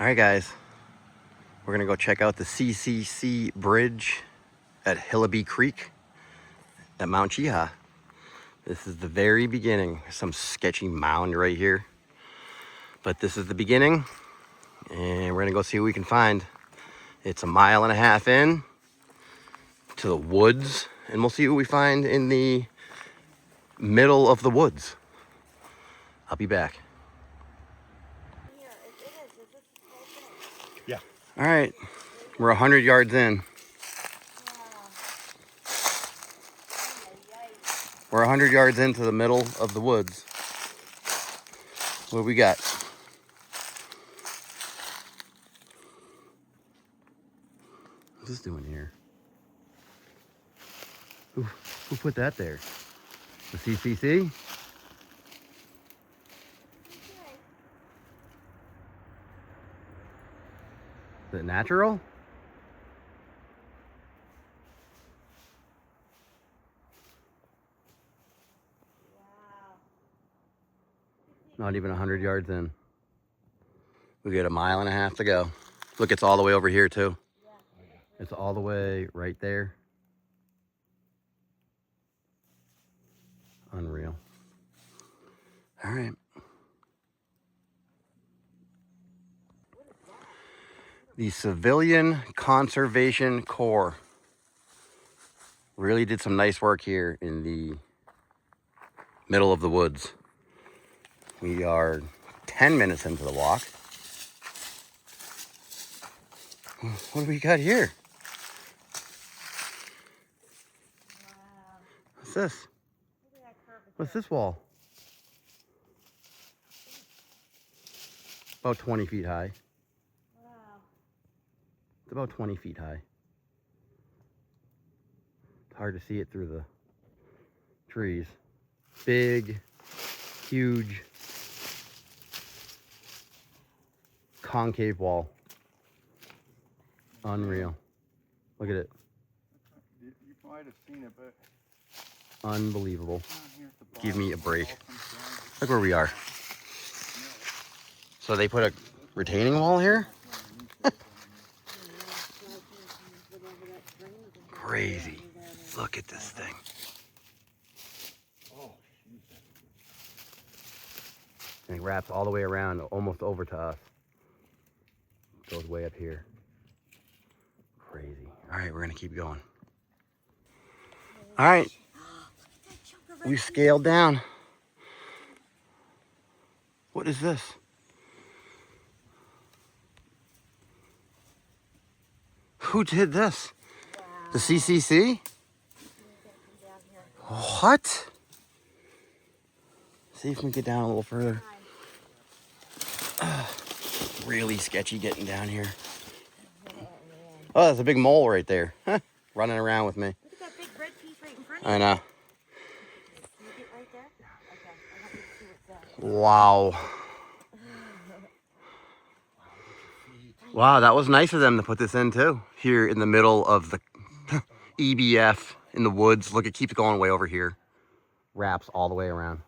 All right, guys, we're gonna go check out the CCC bridge at Hillaby Creek at Mount Cheaha. This is the very beginning. Some sketchy mound right here, but this is the beginning, and we're gonna go see what we can find. It's a mile and a half in to the woods, and we'll see what we find in the middle of the woods. I'll be back. Yeah. All right, we're 100 yards in. We're 100 yards into the middle of the woods. What do we got? What's this doing here? Who put that there? The CCC? Is it natural? Not even 100 yards in. We got a mile and a half to go. Look, it's all the way over here too. It's all the way right there. Unreal. All right. The Civilian Conservation Corps really did some nice work here in the middle of the woods. We are 10 minutes into the walk. What do we got here? What's this? What's this wall? About 20 feet high. It's about 20 feet high. It's hard to see it through the trees. Big, huge, concave wall. Unreal. Look at it. You might have seen it, but unbelievable. Give me a break. Look where we are. So they put a retaining wall here? Crazy. Look at this thing. And it wraps all the way around, almost over to us. Goes way up here. Crazy. All right, we're gonna keep going. All right, we scaled down. What is this? Who did this? The CCC? What? See if we can get down a little further. Really sketchy getting down here. Oh, there's a big mole right there. Running around with me. Look at that big red piece right in front of you. I know. Can you get right there? Okay, I want you to see what's there. Wow. Wow, that was nice of them to put this in too. Here in the middle of the EBF in the woods. Look, it keeps going way over here. Wraps all the way around.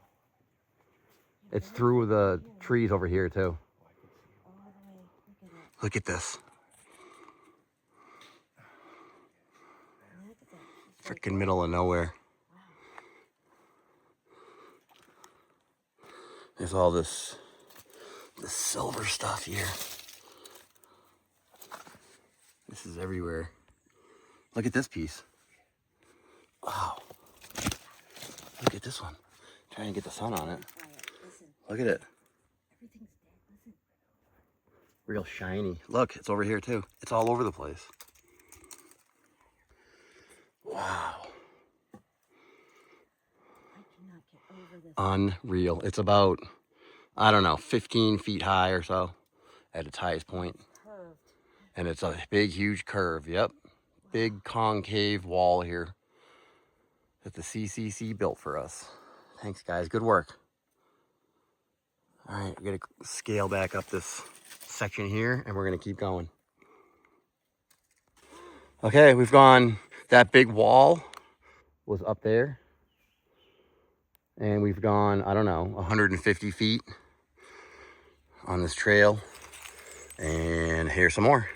It's through the trees over here too. Look at this. Freaking middle of nowhere. There's all this silver stuff here. This is everywhere. Look at this piece. Wow. Look at this one. Trying to get the sun on it. Look at it. Real shiny. Look, it's over here too. It's all over the place. Wow. Unreal. It's about, I don't know, 15 feet high or so at its highest point. And it's a big, huge curve. Yep. Big concave wall here that the CCC built for us. Thanks, guys. Good work. All right, we're going to scale back up this section here, and we're going to keep going. Okay, we've gone, that big wall was up there. And we've gone, I don't know, 150 feet on this trail And here's some more.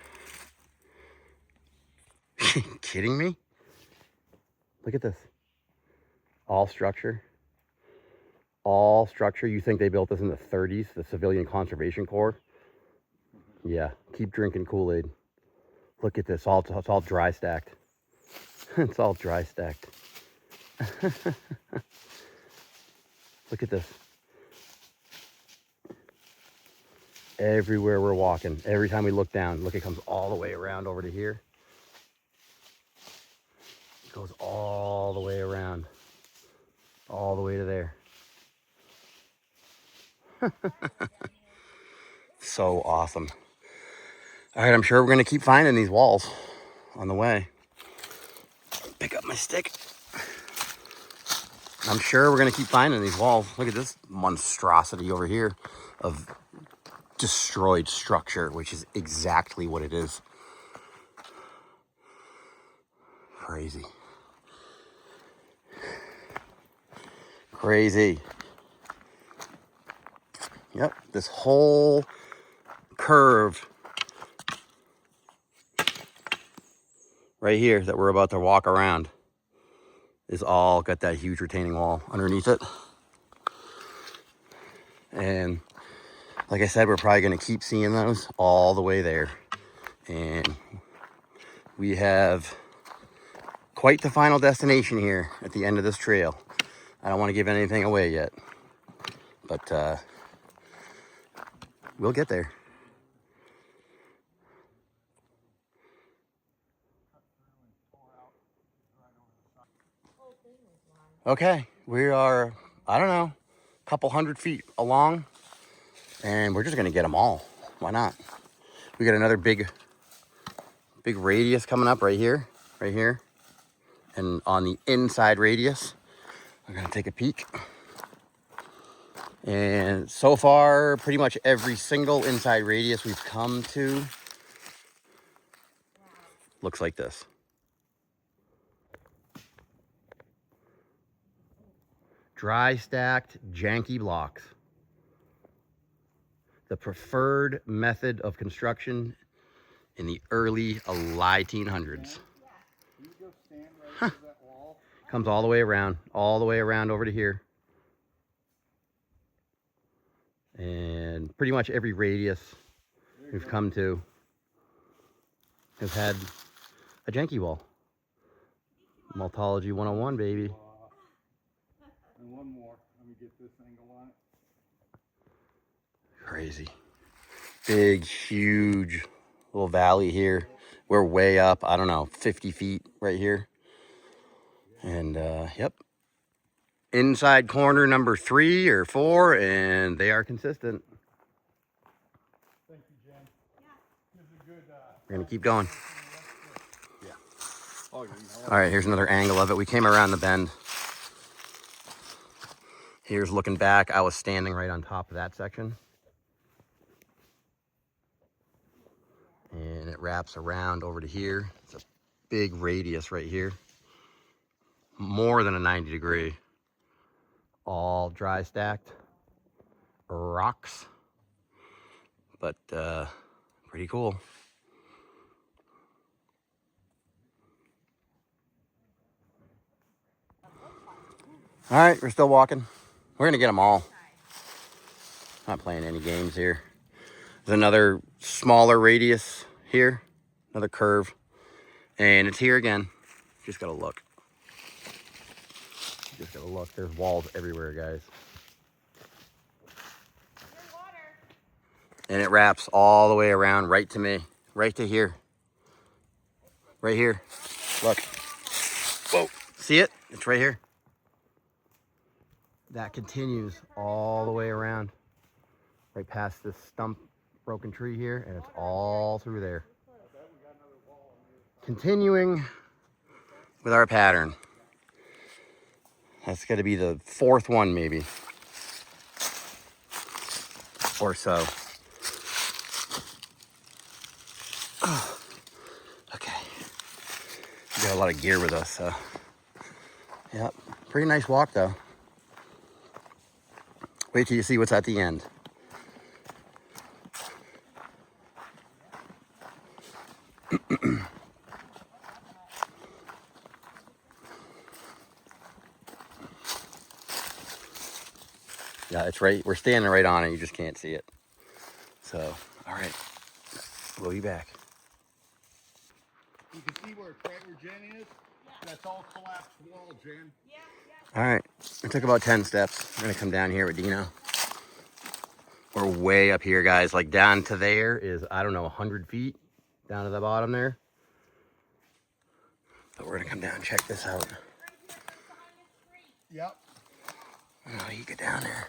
Kidding me? Look at this. All structure. All structure. You think they built this in the 30s, the Civilian Conservation Corps? Yeah, keep drinking Kool-Aid. Look at this. It's all dry stacked. It's all dry stacked. Look at this. Everywhere we're walking, every time we look down, look, it comes all the way around over to here. It goes all the way around, all the way to there. So awesome. All right, I'm sure we're gonna keep finding these walls on the way. Pick up my stick. I'm sure we're gonna keep finding these walls. Look at this monstrosity over here of destroyed structure, which is exactly what it is. Crazy. Crazy. Yep, this whole curve right here that we're about to walk around is all got that huge retaining wall underneath it. And like I said, we're probably going to keep seeing those all the way there. And we have quite the final destination here at the end of this trail. I don't want to give anything away yet, but we'll get there. Okay, we are, I don't know, a couple 100 feet along, and we're just going to get them all. Why not? We got another big radius coming up right here. And on the inside radius, we're gonna take a peek. And so far, pretty much every single inside radius we've come to looks like this. Dry stacked, janky blocks. The preferred method of construction in the early 1800s. You go stand right to that wall. Comes all the way around over to here. And pretty much every radius we've come to has had a janky wall. Maltology 101, baby. And one more. Let me get this angle on it. Crazy. Big, huge little valley here. We're way up, I don't know, 50 feet right here. And yep. Inside corner number 3 or 4, and they are consistent. Thank you, Jen. This is a good. We're gonna keep going. Yeah. Oh, you know. All right, here's another angle of it. We came around the bend. Here's looking back. I was standing right on top of that section. And it wraps around over to here. It's a big radius right here. More than a 90 degree. All dry stacked rocks. But pretty cool. All right, we're still walking. We're gonna get them all. Not playing any games here. There's another smaller radius here, another curve, and it's here again. Just gotta look. Just gotta look. There's walls everywhere, guys. And it wraps all the way around right to me, right to here. Right here. Look. Whoa. See it? It's right here. That continues all the way around. Right past this stump broken tree here, and it's all through there. Continuing with our pattern. That's gotta be the 4th one maybe. Or so. Okay. We got a lot of gear with us, so. Yep. Pretty nice walk though. Wait till you see what's at the end. Yeah, it's right. We're standing right on it. You just can't see it. So, all right. We'll be back. You can see where it's right where Jen is? That's all collapsed wall, Jen. All right. It took about 10 steps. We're going to come down here with Dino. We're way up here, guys. Like down to there is, I don't know, 100 feet down to the bottom there. But we're going to come down and check this out. Yep. Oh, you get down there.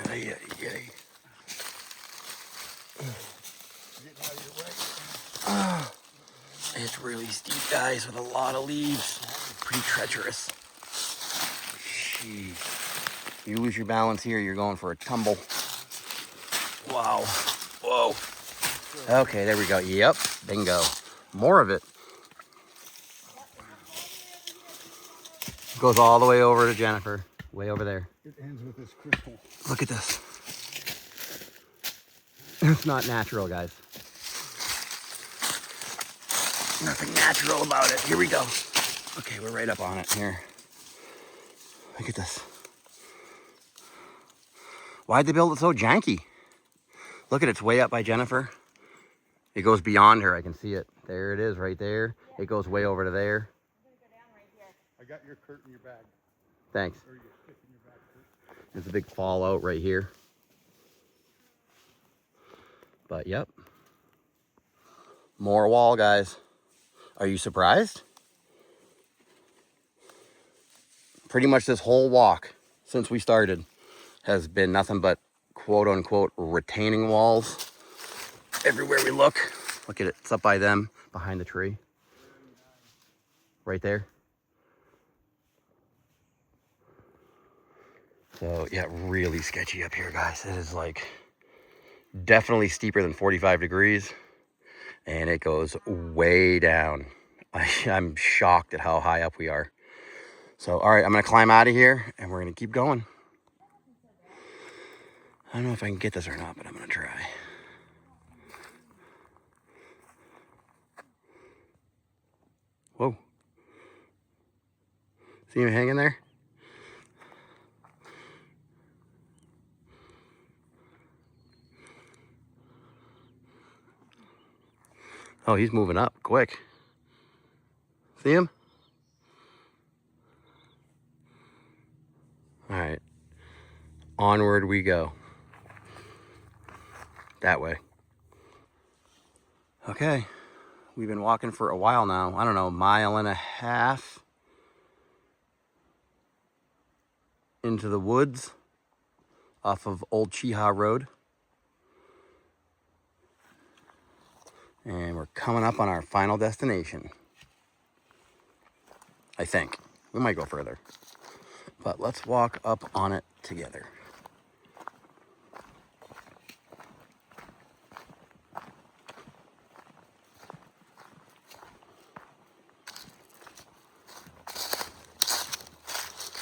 Ay, ay, ay. Oh, it's really steep, guys, with a lot of leaves. Pretty treacherous. Jeez. You lose your balance here, you're going for a tumble. Wow. Whoa. Okay, there we go. Yep. Bingo. More of it. Goes all the way over to Jennifer. Way over there. It ends with this crystal. Look at this. It's not natural, guys. Nothing natural about it. Here we go. Okay, we're right up on it here. Look at this. Why'd they build it so janky? Look at it, it's way up by Jennifer. It goes beyond her, I can see it. There it is, right there. It goes way over to there. I got your curtain in your bag. Thanks. Or your stick in your bag. Kurt. There's a big fallout right here. But yep. More wall, guys. Are you surprised? Pretty much this whole walk since we started has been nothing but quote unquote retaining walls. Everywhere we look. Look at it. It's up by them, behind the tree. Right there. So yeah, really sketchy up here, guys. It is like definitely steeper than 45 degrees. And it goes way down. I'm shocked at how high up we are. So, all right, I'm gonna climb out of here and we're gonna keep going. I don't know if I can get this or not, but I'm gonna try. Whoa. See him hanging there? Oh, he's moving up quick. See him? All right, onward we go. That way. Okay, we've been walking for a while now. I don't know, 1.5 miles into the woods off of Old Cheaha Road. And we're coming up on our final destination. I think. We might go further. But let's walk up on it together.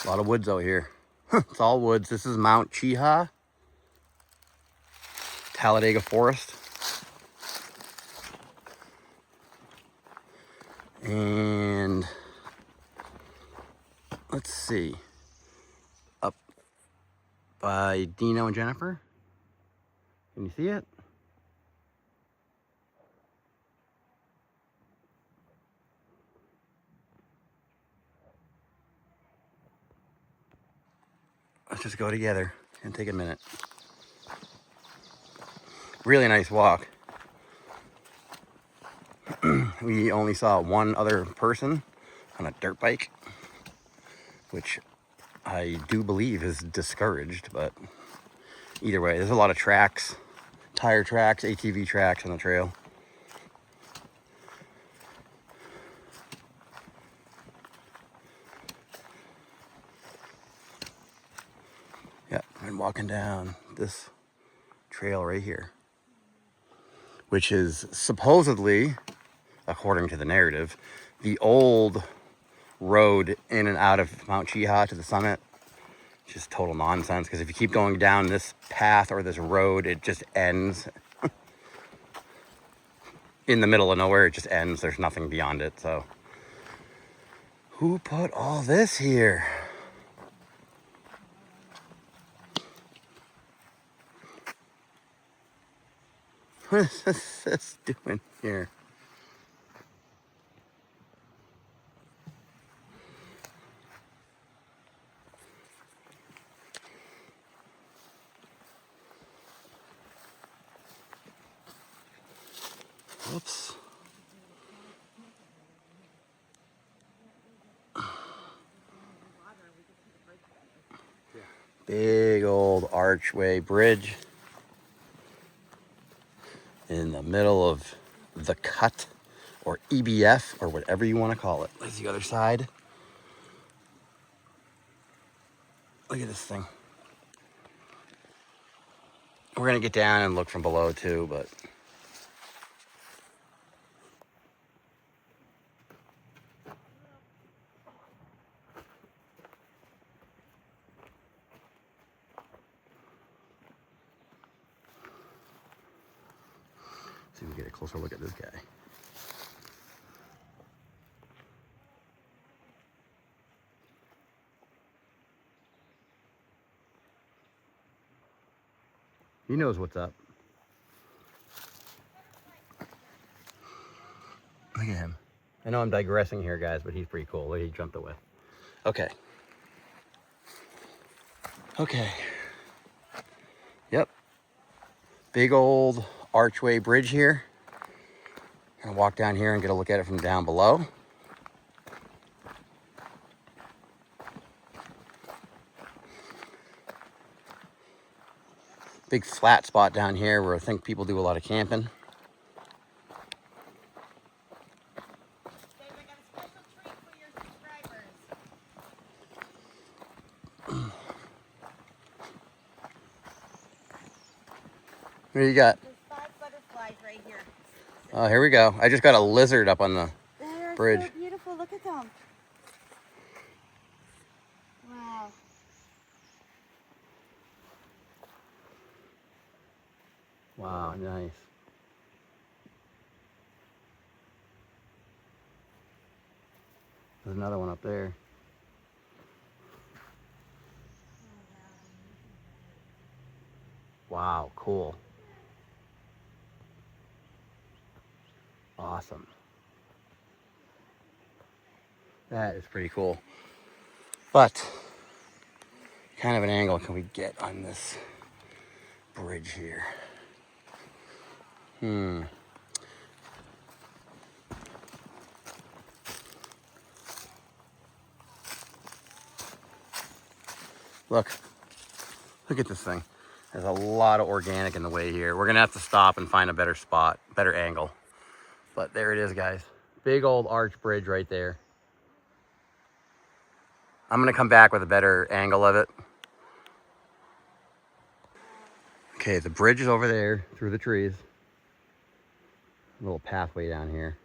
A lot of woods out here. It's all woods. This is Mount Cheaha, Talladega Forest. And let's see. Up by Dino and Jennifer. Can you see it? Let's just go together and take a minute. Really nice walk. We only saw one other person on a dirt bike, which I do believe is discouraged, but either way, there's a lot of tracks, tire tracks, ATV tracks on the trail. Yeah, I'm walking down this trail right here, which is supposedly, according to the narrative, the old road in and out of Mount Cheaha to the summit. Just total nonsense, because if you keep going down this path or this road, it just ends in the middle of nowhere. It just ends. There's nothing beyond it. So Who put all this here? What is this doing here? Whoops. Big old archway bridge in the middle of the cut, or EBF, or whatever you want to call it. There's the other side. Look at this thing. We're gonna get down and look from below too, but see if we can get a closer look at this guy. He knows what's up. Look at him. I know I'm digressing here, guys, but he's pretty cool. Look, he jumped away. Okay. Okay. Yep. Big old archway bridge here. Gonna walk down here and get a look at it from down below. Big flat spot down here where I think people do a lot of camping. What do you got? There's 5 butterflies right here. Oh, here we go. I just got a lizard up on the They're bridge. so beautiful. Look at them. Wow. Wow, nice. There's another one up there. Wow, cool. Awesome. That is pretty cool. But, kind of an angle can we get on this bridge here? Look at this thing. There's a lot of organic in the way here. We're gonna have to stop and find a better spot, better angle. But there it is, guys. Big old arch bridge right there. I'm gonna come back with a better angle of it. Okay, the bridge is over there through the trees. A little pathway down here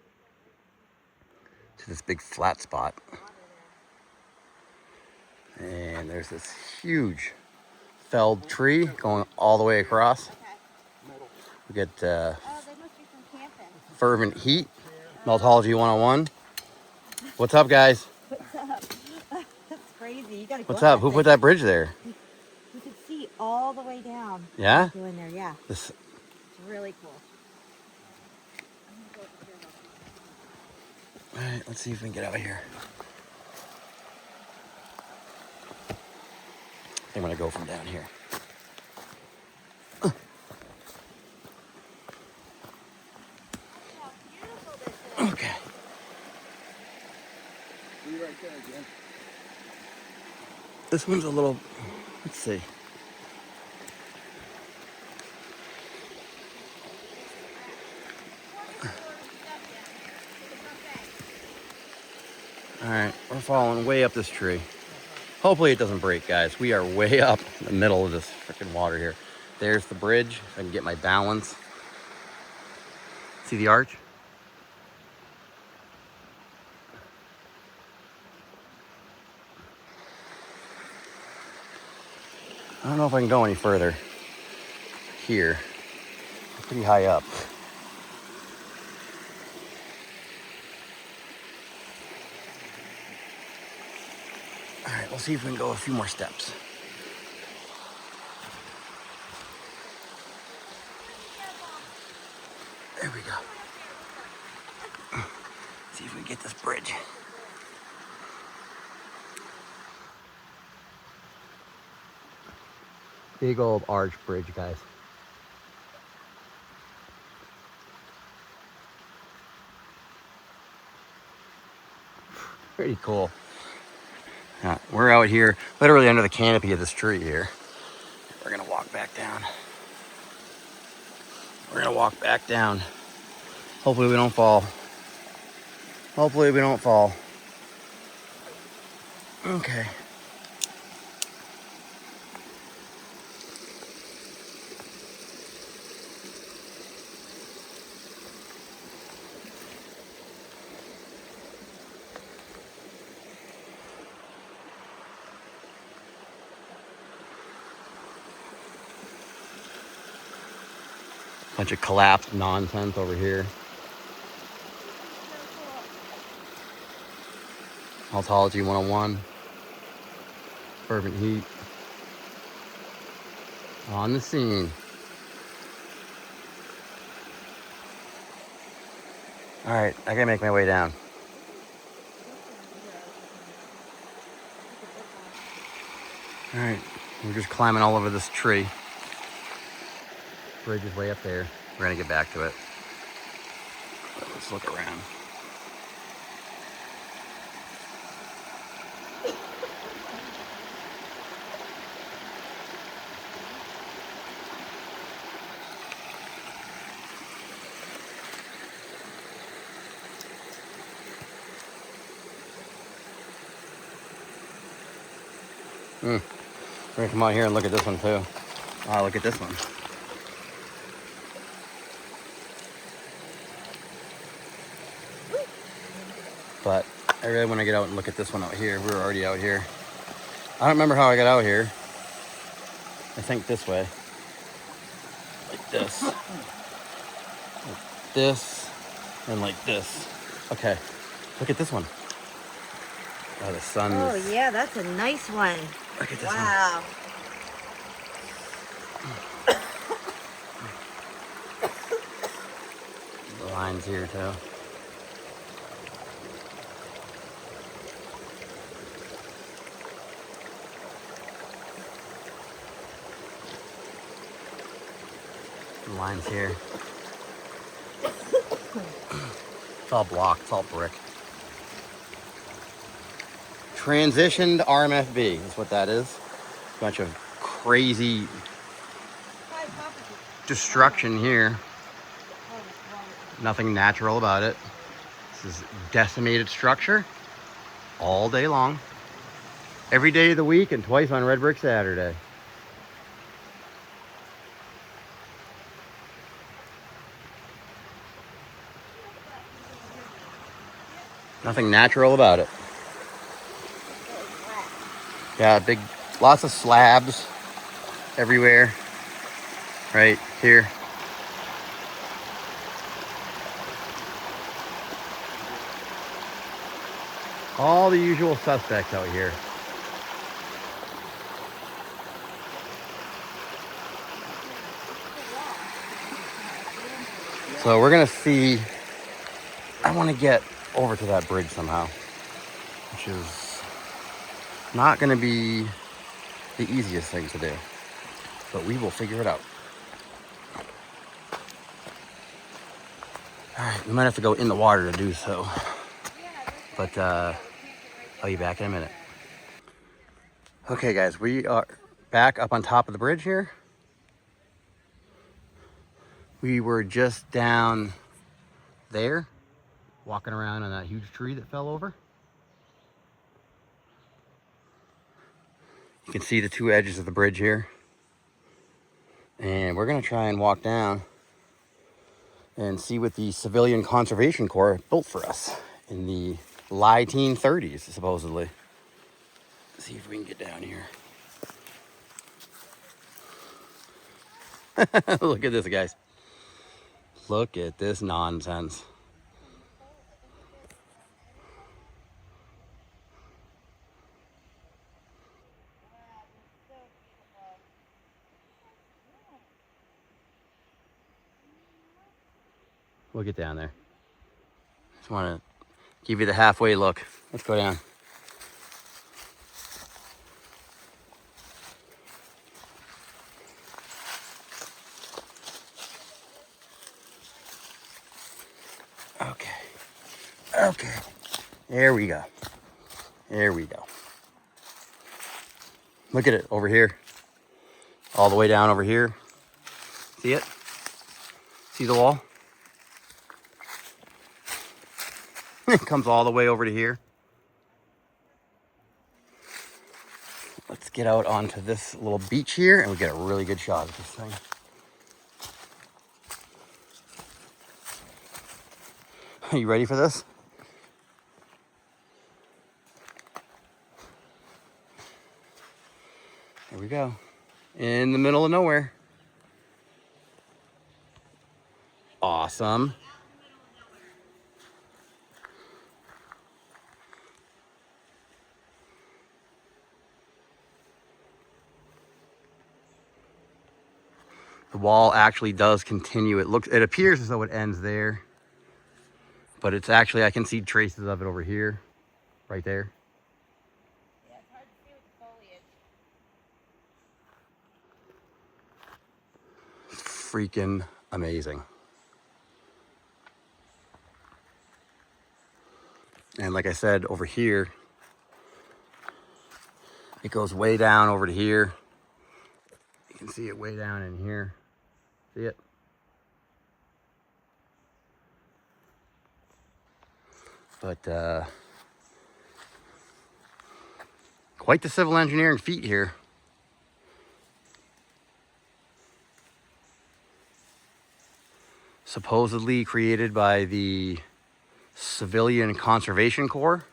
to this big flat spot. And there's this huge felled tree going all the way across. We get Oh, they must be from camping. fervent heat, Meltology 101. What's up, guys? What's up? That's crazy. You gotta go What's up up? Who put that bridge there? You can see all the way down. Yeah? Go in there, yeah. This, It's really cool. all right, let's see if we can get out of here. I'm gonna go from down here. Okay. Be right there again. This one's a little, let's see. All right, we're falling way up this tree. Hopefully it doesn't break, guys. We are way up in the middle of this freaking water here. There's the bridge. If I can get my balance. See the arch? I don't know if I can go any further here. I'm pretty high up. right, we'll see if we can go a few more steps. There we go. See if we can get this bridge. Big old arch bridge, guys. Pretty cool. We're out here, literally under the canopy of this tree here. We're gonna walk back down. We're gonna walk back down. Hopefully we don't fall. Hopefully we don't fall. Okay. Bunch of collapsed nonsense over here. Altology 101. Fervent heat. On the scene. All right, I gotta make my way down. All right, we're just climbing all over this tree. Bridge is way up there. We're gonna get back to it. But let's look around. We're gonna come out here and look at this one too. Ah, look at this one. But I really want to get out and look at this one out here. We were already out here. I don't remember how I got out here. I think this way. Like this. Like this. And like this. Okay. Look at this one. Oh, the sun. Oh, yeah, that's a nice one. Look at this Wow. one. The lines here too. The lines here. It's all blocked. It's all brick. Transitioned RMFB is what that is. Bunch of crazy destruction here. Nothing natural about it. This is decimated structure all day long. Every day of the week and twice on Red Brick Saturday. Nothing natural about it. Yeah, big, lots of slabs everywhere. Right here. All the usual suspects out here. So we're gonna see, I wanna get over to that bridge somehow, which is not gonna be the easiest thing to do, but we will figure it out. All right, we might have to go in the water to do so, but I'll be back in a minute. Okay guys, we are back up on top of the bridge here. We were just down there, walking around on that huge tree that fell over. You can see the two edges of the bridge here. And we're gonna try and walk down and see what the Civilian Conservation Corps built for us in the 1930s, supposedly. Let's see if we can get down here. Look at this, guys. Look at this nonsense. We'll get down there. Just want to give you the halfway look. Let's go down. Okay. Okay. There we go. There we go. Look at it over here. All the way down over here. See it? See the wall? It comes all the way over to here. Let's get out onto this little beach here and we get a really good shot of this thing. Are you ready for this? Here we go. In the middle of nowhere. Awesome. The wall actually does continue. It appears as though it ends there, but it's actually, I can see traces of it over here, right there. Yeah, it's hard to see with the foliage. Freaking amazing. And like I said, over here, it goes way down over to here. You can see it way down in here. See it? But quite the civil engineering feat here. Supposedly created by the Civilian Conservation Corps,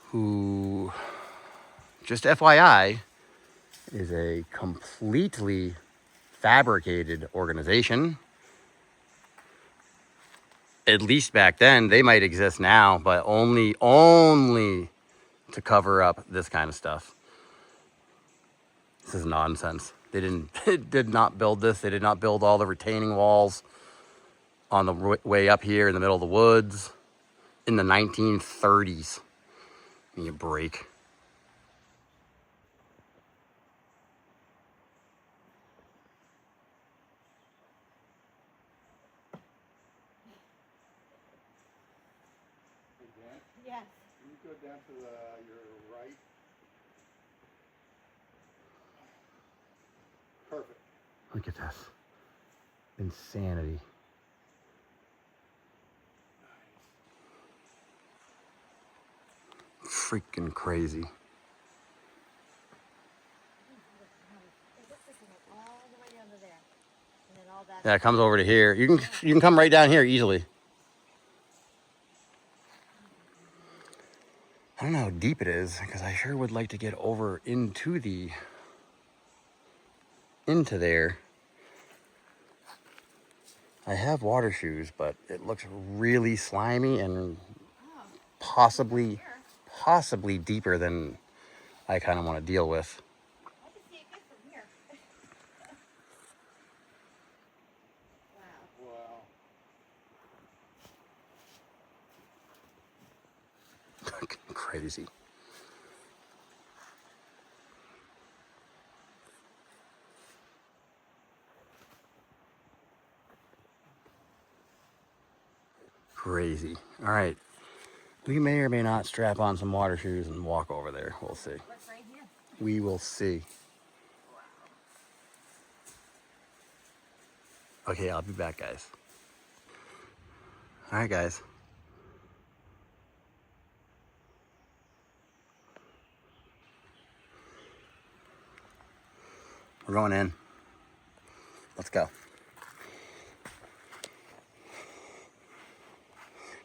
who, just FYI, is a completely fabricated organization. At least back then. They might exist now, but only to cover up this kind of stuff. This is nonsense. They did not build this. They did not build all the retaining walls on the way up here in the middle of the woods in the 1930s. Give me a break. Hey, Dan, Yes. can you go down to your right? Perfect. Look at this. Insanity. Freaking crazy. It looks like it went all the way down to there. And then all that. Yeah, it comes over to here. You can come right down here easily. I don't know how deep it is, because I sure would like to get over into there. I have water shoes, but it looks really slimy and Oh, possibly here. deeper than I kind of want to deal with. I can see it good from here. Wow. Wow. Crazy. Crazy. All right. We may or may not strap on some water shoes and walk over there. We'll see. What's right here? We will see. Okay, I'll be back, guys. All right, guys. We're going in. Let's go.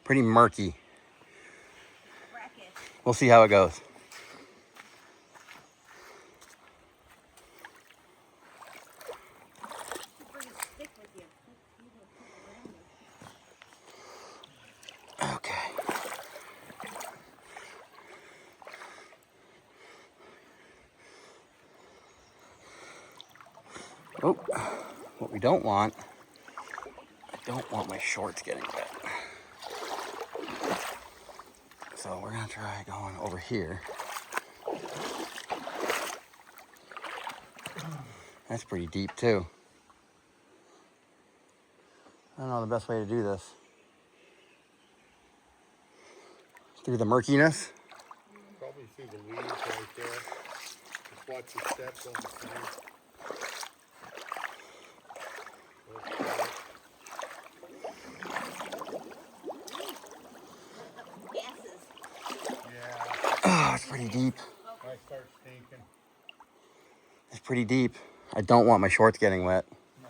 Pretty murky. Bracket. We'll see how it goes. Bring a stick with you. You can keep it around you. Okay. Oh, what we don't want don't want my shorts getting wet. So we're gonna try going over here. That's pretty deep too. I don't know the best way to do this. Through the murkiness. Probably see the weeds right there. Just watch your steps on the sand. Yeah, Oh, it's pretty deep. I start stinking. It's pretty deep. I don't want my shorts getting wet. No.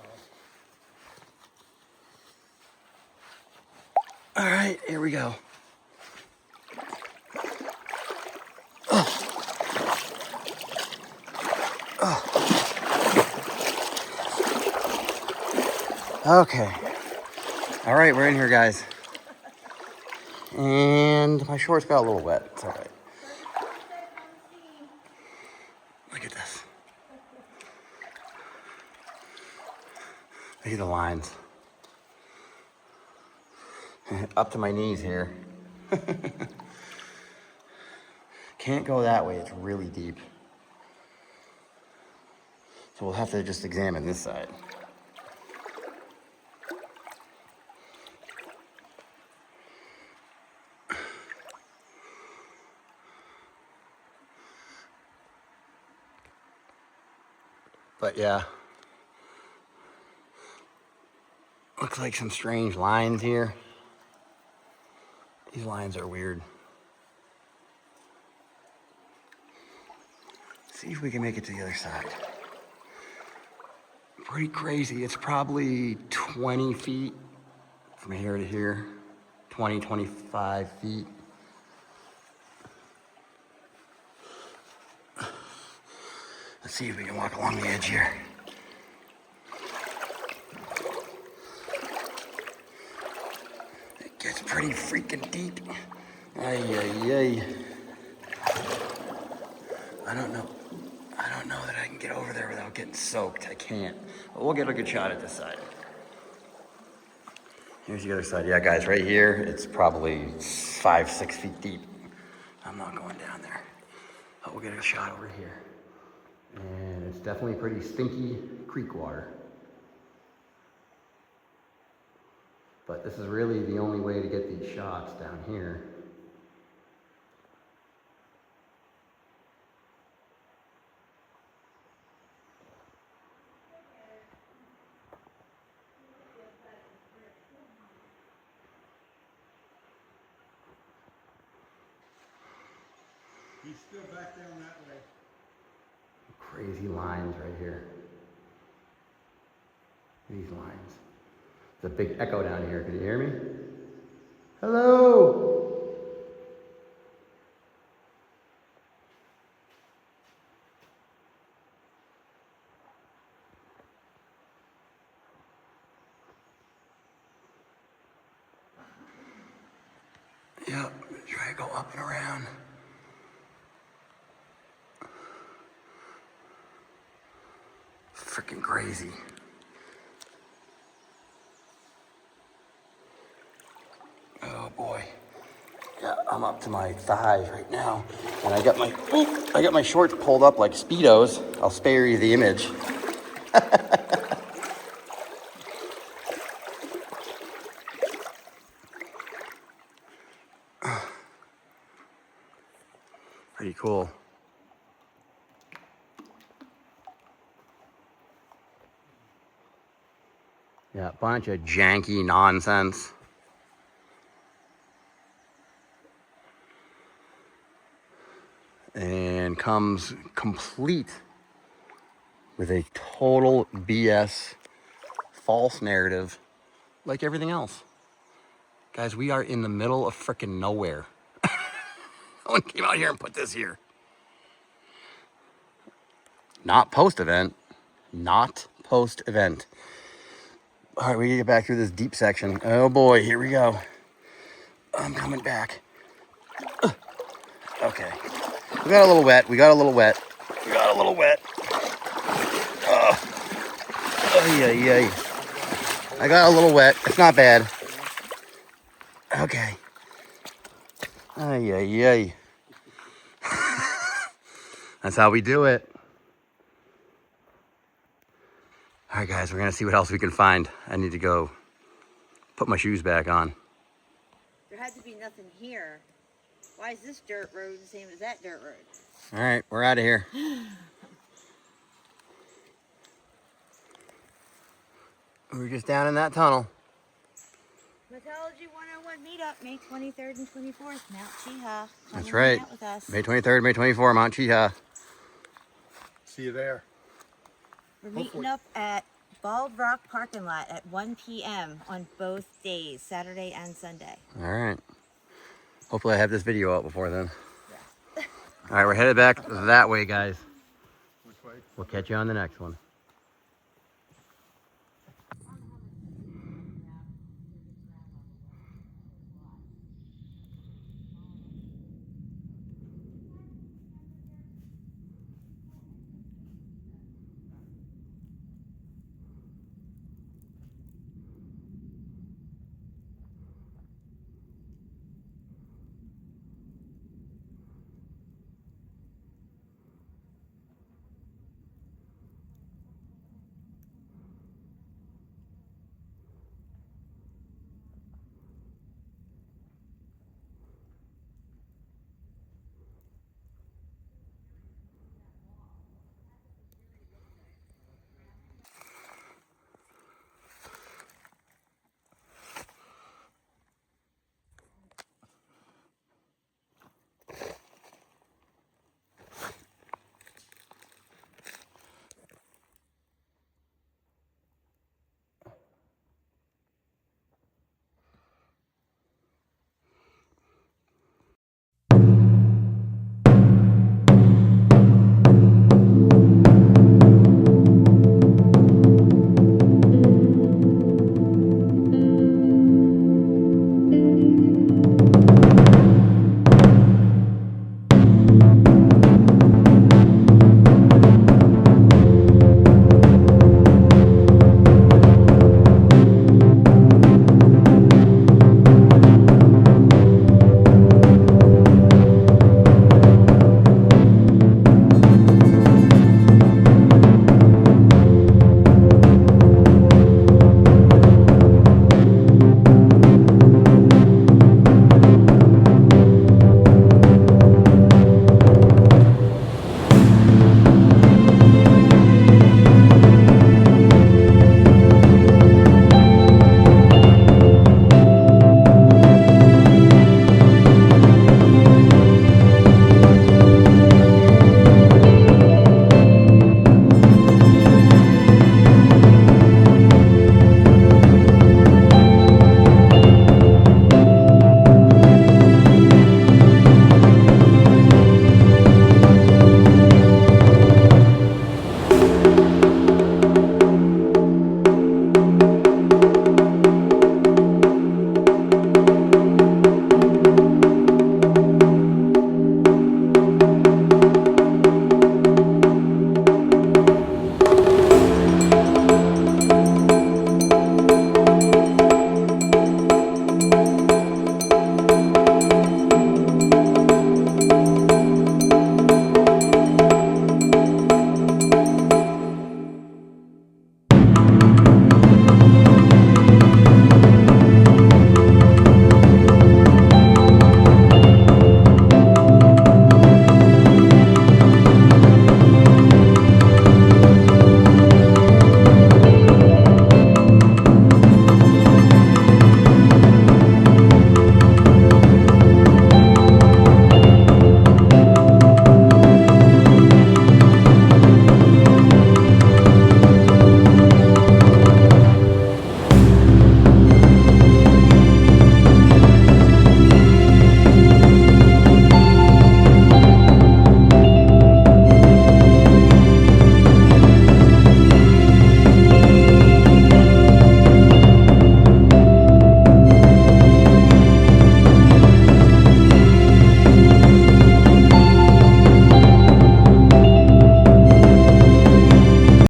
All right, here we go. Okay. All right, we're in here, guys. And my shorts got a little wet. It's all right. Look at this. Look at the lines. Up to my knees here. Can't go that way. It's really deep. So we'll have to just examine this side. But yeah, looks like some strange lines here. These lines are weird. See if we can make it to the other side. Pretty crazy. It's probably 20 feet from here to here. 20, 25 feet. Let's see if we can walk along the edge here. It gets pretty freaking deep. Ay, ay, ay. I don't know that I can get over there without getting soaked. I can't. But we'll get a good shot at this side. Here's the other side. Yeah, guys, right here, it's probably 5, 6 feet deep. I'm not going down there. But we'll get a shot over here. And it's definitely pretty stinky creek water. But this is really the only way to get these shots down here. He's still back down that way. Crazy lines right here. These lines. There's a big echo down here. Can you hear me? Hello? Yep, try to go up and around. Freaking crazy. Oh boy. Yeah, I'm up to my thighs right now. And I got my shorts pulled up like Speedos. I'll spare you the image. Pretty cool. Yeah, bunch of janky nonsense. And comes complete with a total BS false narrative like everything else. Guys, we are in the middle of frickin' nowhere. No one came out here and put this here. Not post-event. Not post-event. All right, we gotta get back through this deep section. Oh boy, here we go. I'm coming back. Okay. We got a little wet. Ay, ay, ay. I got a little wet. It's not bad. Okay. Ay, ay, ay. That's how we do it. All right, guys, we're gonna see what else we can find. I need to go put my shoes back on. There had to be nothing here. Why is this dirt road the same as that dirt road? All right, we're out of here. We're just down in that tunnel. Mythology 101 meetup, May 23rd and 24th, Mount Cheaha. Come That's and right. hang out with us. May 23rd, May 24th, Mount Cheaha. See you there. We're Hopefully. meeting up at Bald Rock parking lot at 1 p.m. on both days, Saturday and Sunday. All right. Hopefully I have this video out before then. Yeah. All right, we're headed back that way, guys. Which way? We'll catch you on the next one.